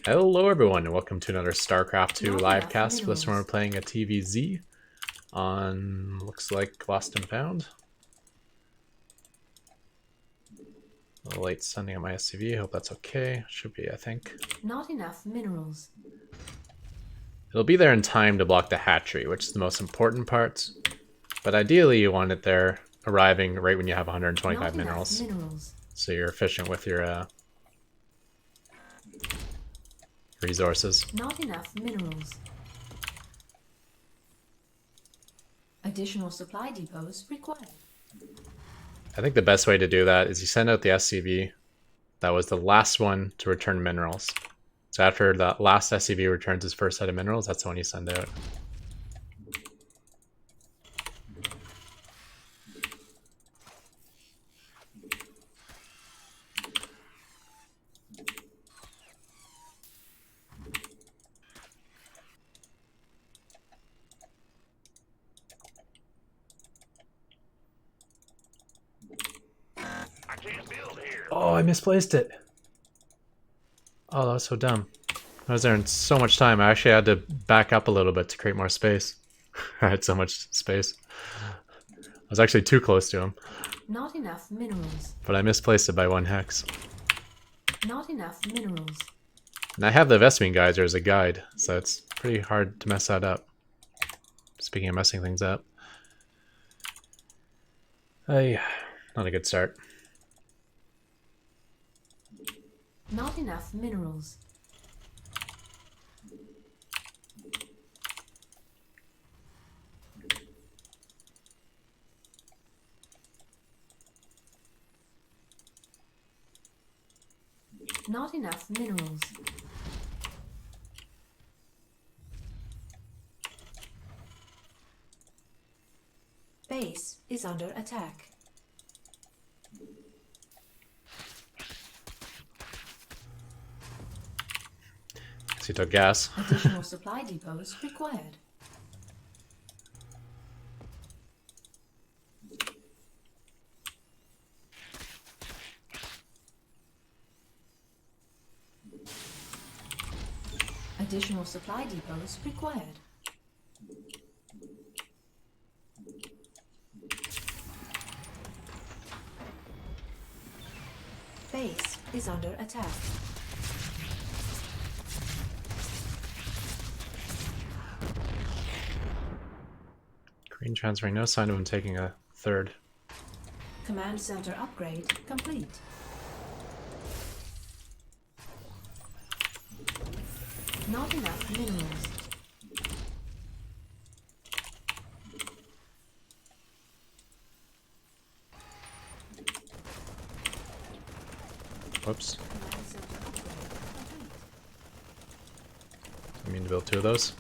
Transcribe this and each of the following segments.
Hello everyone and welcome to another Starcraft 2 Not live enough cast. For this one we're minerals. playing a TvZ on, looks like Lost and Found. A little late sending on my SCV, hope that's okay. Should be, I think. Not enough minerals. It'll be there in time to block the hatchery, which is the most important part. But ideally you want it there arriving right when you have 125 Not enough minerals. minerals. So you're efficient with your resources. Not enough minerals. Additional supply depots required. I think the best way to do that is you send out the SCV. That was the last one to return minerals. So after the last SCV returns his first set of minerals, that's the one you send out. I can't build here. Oh, I misplaced it. Oh, that was so dumb. I was there in so much time. I actually had to back up a little bit to create more space. I had so much space. I was actually too close to him. Not enough minerals. But I misplaced it by 1 hex. Not enough minerals. And I have the Vespine Geyser as a guide, so it's pretty hard to mess that up. Speaking of messing things up. Hey, not a good start. Not enough minerals. Not enough minerals. Base is under attack. So you took gas. Additional supply depots required. Additional supply depots required. Base is under attack. Green transferring, no sign of him taking a third. Command center upgrade complete. Not enough minerals. Whoops. Command center upgrade complete. I mean to build 2 of those.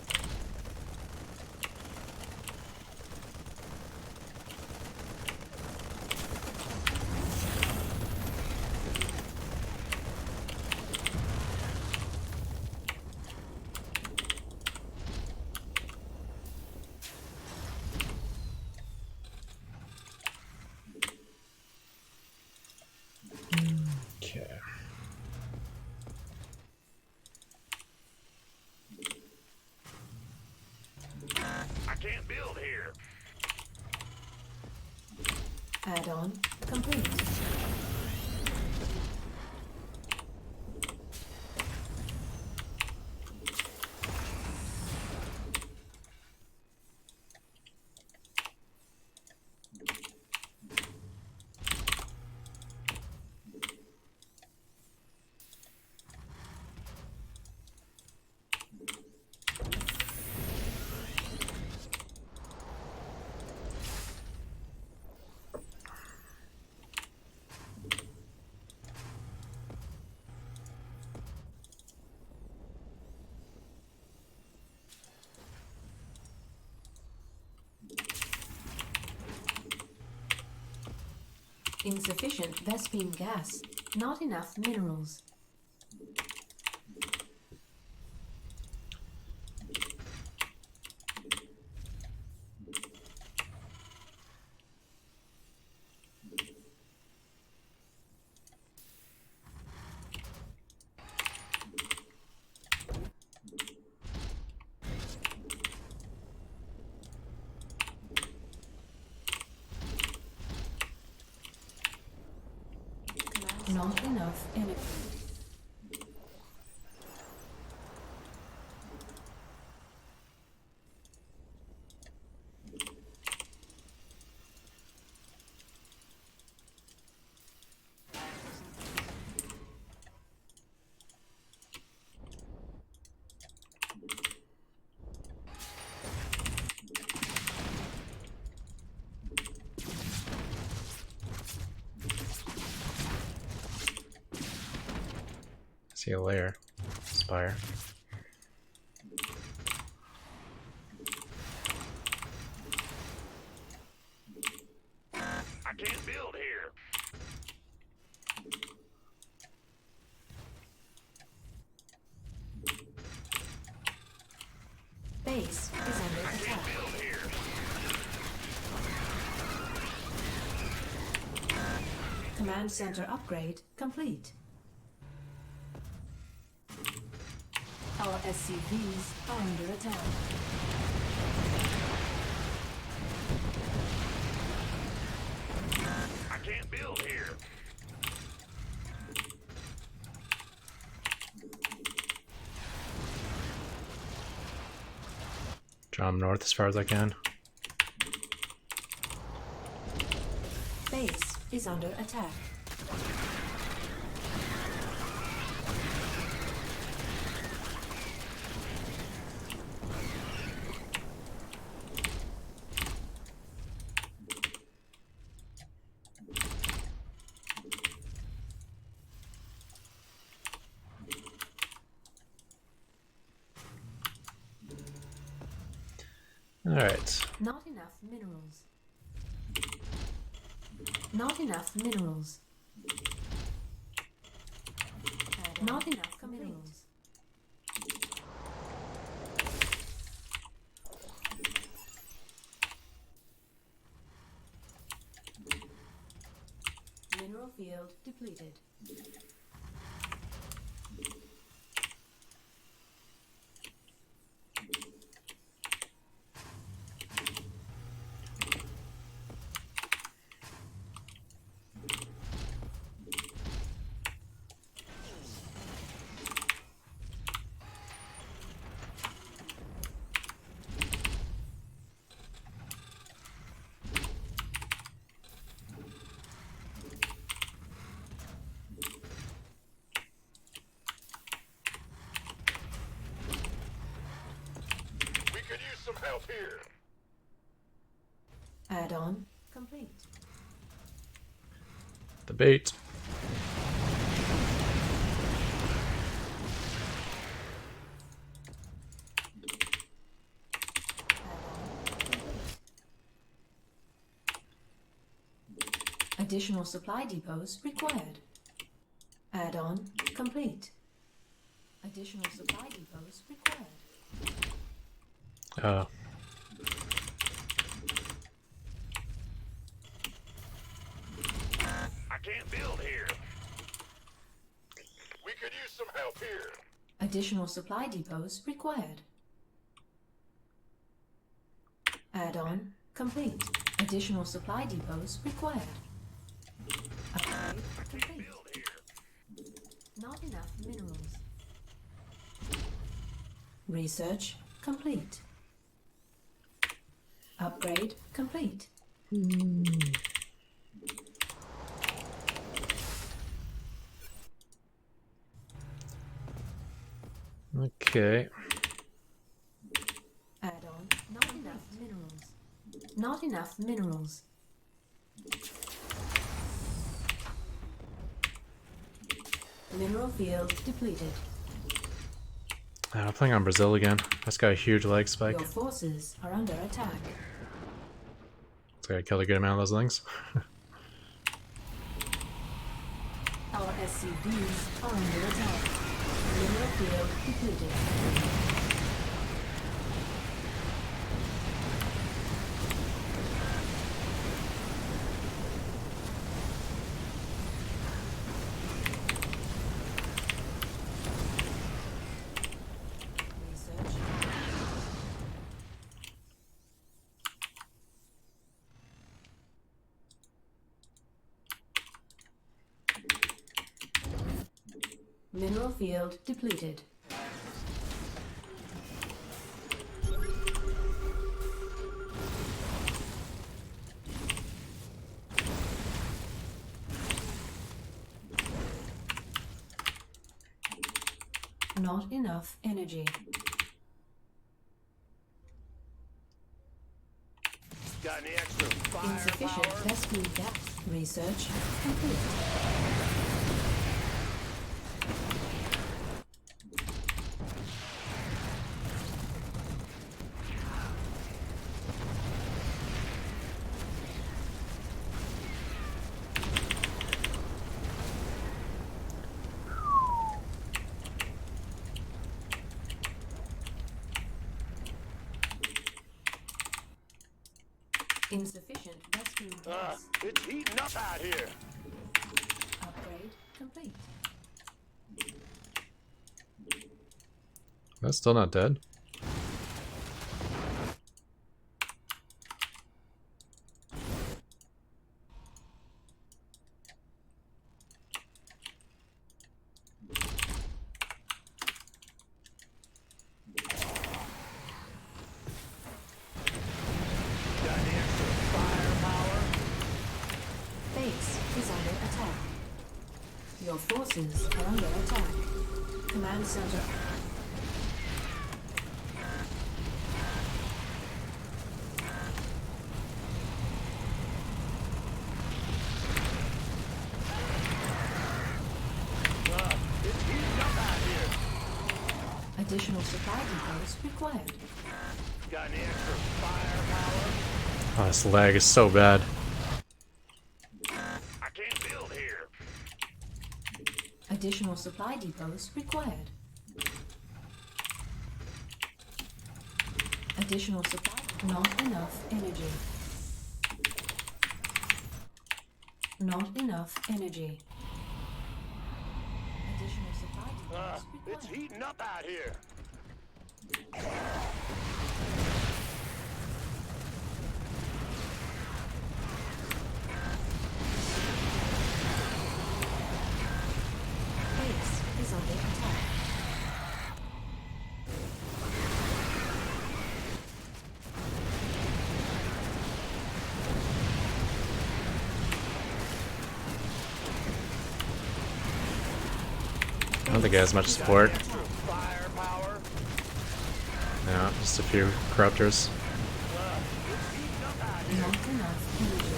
Okay. I can't build here. Add-on complete. Insufficient Vespine gas. Not enough minerals. enough energy. See a layer. Spire. I can't build here. Base is under attack. Build here. Command center upgrade complete. Our SCVs are under attack. I can't build here. Jump north as far as I can. Base is under attack. Alright. Not enough minerals. Not enough minerals. Not enough minerals. Mineral field depleted. We could use some help here. Add-on complete. The bait. Additional supply depots required. Add-on complete. Additional supply depots required. Oh. I can't build here. We could use some help here. Additional supply depots required. Add-on complete. Additional supply depots required. Upgrade complete. Build here. Not enough minerals. Research complete. Upgrade complete. Okay. Add-on. Not enough minerals. Not enough minerals. Mineral field depleted. I'm playing on Brazil again. That's got a huge leg spike. Your forces are under attack. So I killed a good amount of those things. Our SCVs are under attack. Mineral field depleted. Research. Mineral field depleted. Not enough energy. Got any extra Insufficient firepower? rescue depth. Research complete. Insufficient rescue gas. It's heating up out here. Upgrade complete. That's still not dead. Got any extra firepower? Base is under attack. Your forces are under attack. Command center. It's heating up out here. Additional supply depots required. Got any extra firepower? Oh, this lag is so bad. I can't build here. Additional supply depots required. Additional supply. Not enough energy. Not enough energy. Additional supply depots It's required. heating up out here. Base is under attack. I don't think it has much support. Extra firepower. No, just a few corruptors. It's heating up out here. Not enough energy.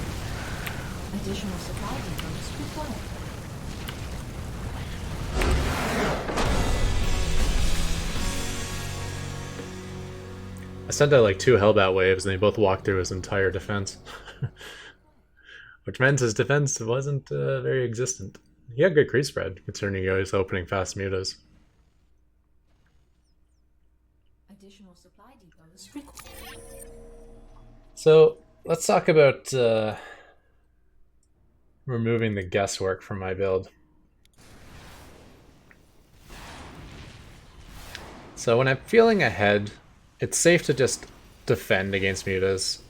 Additional supply depots required. I sent out like 2 Hellbat waves and they both walked through his entire defense. Which meant his defense wasn't very existent. He had good creep spread, considering he was opening fast mutas. Additional supply depots required. So, let's talk about removing the guesswork from my build. So when I'm feeling ahead, it's safe to just defend against mutas.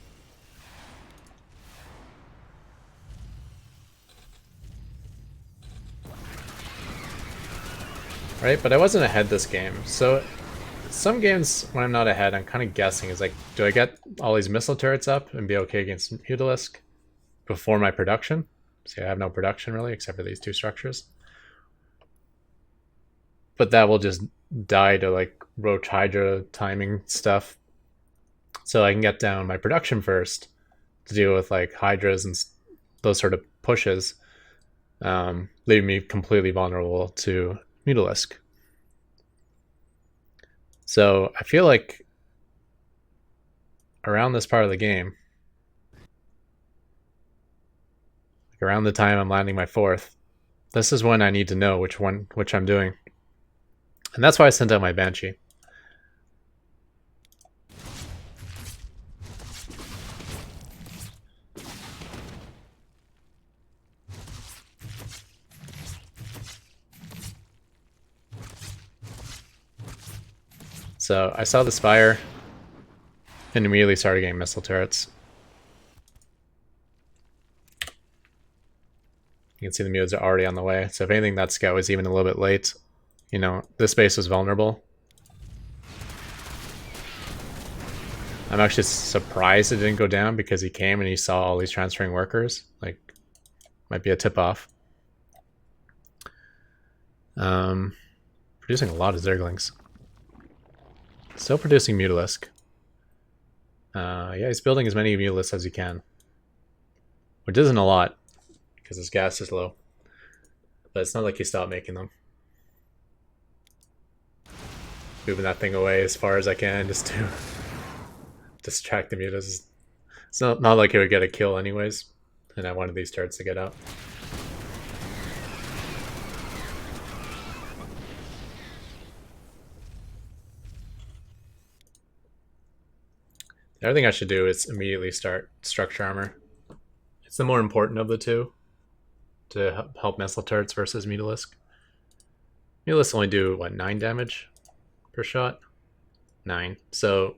Right, but I wasn't ahead this game, so some games when I'm not ahead, I'm kind of guessing. Is like, do I get all these missile turrets up and be okay against Mutalisk before my production? See, I have no production really, except for these 2 structures. But that will just die to like Roach Hydra timing stuff. So I can get down my production first to deal with like Hydras and those sort of pushes, leaving me completely vulnerable to Mutalisk. So I feel like around this part of the game, like around the time I'm landing my 4th, this is when I need to know which I'm doing. And that's why I sent out my Banshee. So I saw the Spire and immediately started getting missile turrets. You can see the mutas are already on the way. So if anything, that scout was even a little bit late. You know, this base was vulnerable. I'm actually surprised it didn't go down because he came and he saw all these transferring workers. Like, might be a tip-off. Producing a lot of Zerglings. Still producing Mutalisk. Yeah, he's building as many Mutalisks as he can. Which isn't a lot, because his gas is low. But it's not like he stopped making them. Moving that thing away as far as I can just to distract the Mutas. It's not like he would get a kill anyways. And I wanted these turrets to get up. The other thing I should do is immediately start structure armor. It's the more important of the two to help missile turrets versus Mutalisk. Mutalisk only do, what, 9 damage per shot? 9. So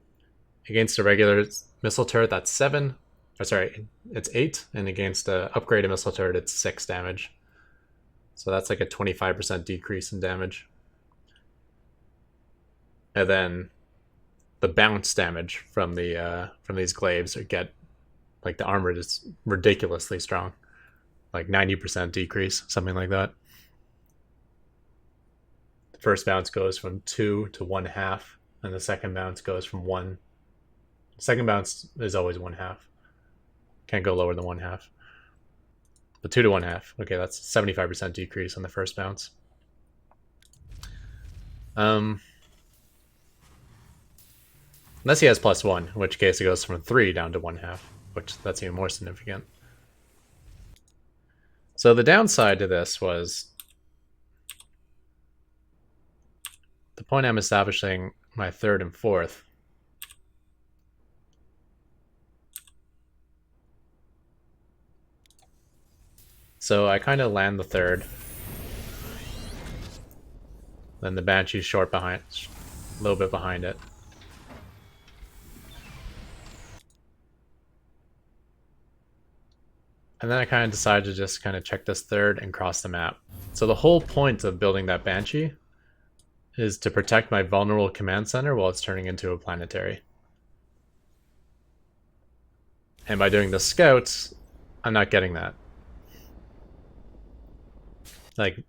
against a regular missile turret, that's 7. Or sorry, it's 8. And against an upgraded missile turret, it's 6 damage. So that's like a 25% decrease in damage. And then the bounce damage from these glaives get, like, the armor is ridiculously strong, like 90% decrease, something like that. The first bounce goes from 2 to 1/2, and the second bounce goes from 1. The second bounce is always 1/2. Can't go lower than 1/2. But 2 to 1/2. Okay, that's 75% decrease on the first bounce. Unless he has +1, in which case it goes from 3 down to 1/2, which that's even more significant. So the downside to this was the point I'm establishing my 3rd and 4th. So I kind of land the 3rd. Then the Banshee's short behind, a little bit behind it. And then I kind of decided to just kind of check this 3rd and cross the map. So the whole point of building that Banshee is to protect my vulnerable command center while it's turning into a planetary. And by doing the scouts, I'm not getting that. Like,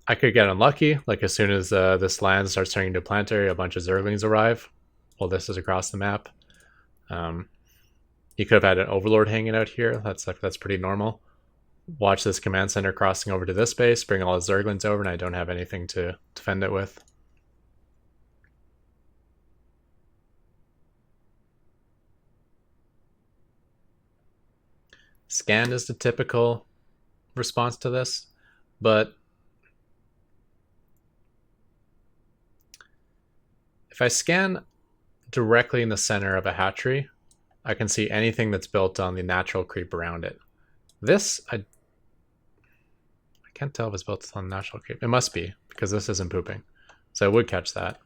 I could get unlucky. Like, as soon as this land starts turning into a planetary, a bunch of Zerglings arrive. Well, this is across the map. You could have had an Overlord hanging out here. That's pretty normal. Watch this command center crossing over to this base, bring all the Zerglings over, and I don't have anything to defend it with. Scan is the typical response to this, but if I scan directly in the center of a hatchery, I can see anything that's built on the natural creep around it. This, I can't tell if it's built on natural creep. It must be, because this isn't pooping. So I would catch that.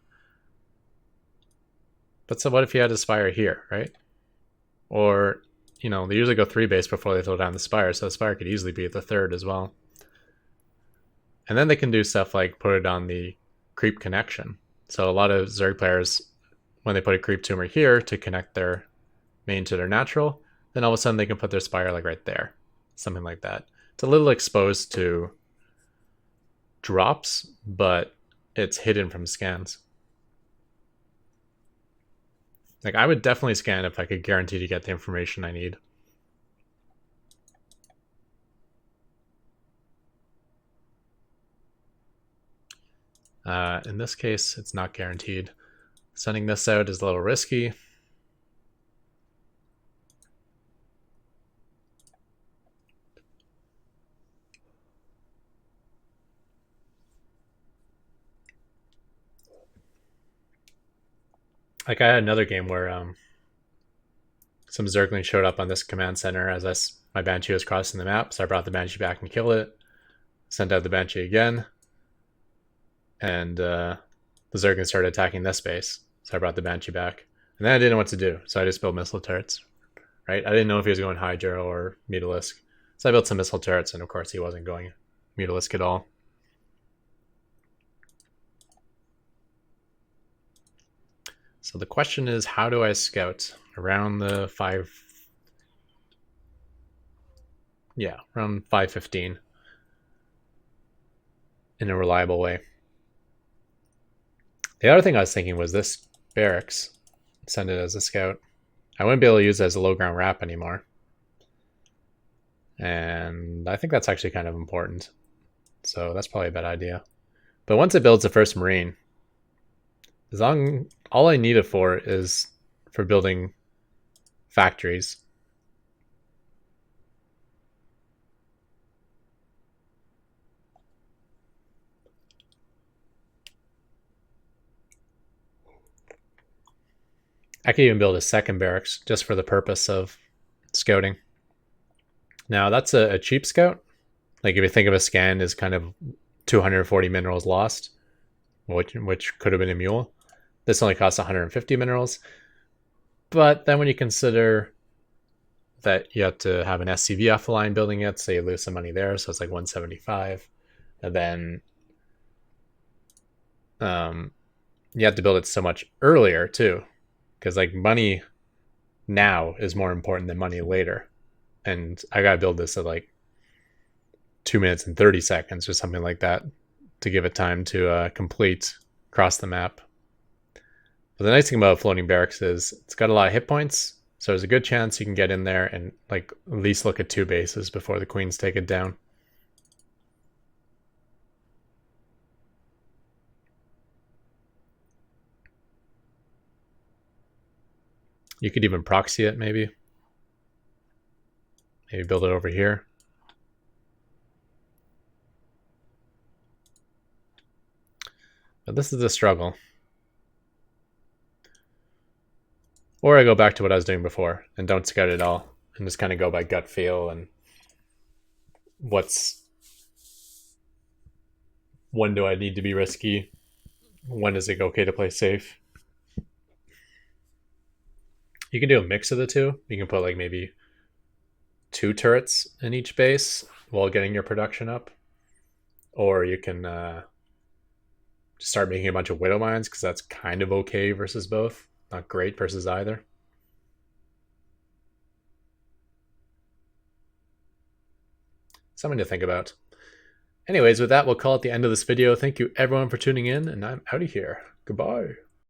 But so what if you had a spire here, right? Or, you know, they usually go 3 base before they throw down the spire, so the spire could easily be at the 3rd as well. And then they can do stuff like put it on the creep connection. So a lot of Zerg players, when they put a creep tumor here to connect their main to their natural, then all of a sudden they can put their spire like right there. Something like that. It's a little exposed to drops, but it's hidden from scans. Like, I would definitely scan if I could guarantee to get the information I need. In this case, it's not guaranteed. Sending this out is a little risky. Like, I had another game where some Zerglings showed up on this command center as my Banshee was crossing the map, so I brought the Banshee back and killed it. Sent out the Banshee again, and the Zerglings started attacking this base, so I brought the Banshee back. And then I didn't know what to do, so I just built missile turrets. Right? I didn't know if he was going Hydra or Mutalisk, so I built some missile turrets, and of course he wasn't going Mutalisk at all. So the question is, how do I scout around the around 5:15 in a reliable way? The other thing I was thinking was this barracks. Send it as a scout. I wouldn't be able to use it as a low ground wrap anymore. And I think that's actually kind of important. So that's probably a bad idea. But once it builds the first marine, all I need it for is for building factories. I could even build a second barracks just for the purpose of scouting. Now that's a cheap scout. Like if you think of a scan as kind of 240 minerals lost, which could have been a mule. This only costs 150 minerals. But then when you consider that you have to have an SCVF line building it, so you lose some money there, so it's like 175. And then you have to build it so much earlier too, because like money now is more important than money later. And I gotta build this at like 2 minutes and 30 seconds or something like that to give it time to complete across the map. But the nice thing about floating barracks is it's got a lot of hit points, so there's a good chance you can get in there and like at least look at 2 bases before the queens take it down. You could even proxy it, maybe. Maybe build it over here. But this is the struggle. Or I go back to what I was doing before and don't scout at all and just kind of go by gut feel and when do I need to be risky? When is it okay to play safe? You can do a mix of the two. You can put like maybe 2 turrets in each base while getting your production up. Or you can just start making a bunch of widow mines because that's kind of okay versus both. Not great versus either. Something to think about. Anyways, with that, we'll call it the end of this video. Thank you everyone for tuning in, and I'm out of here. Goodbye.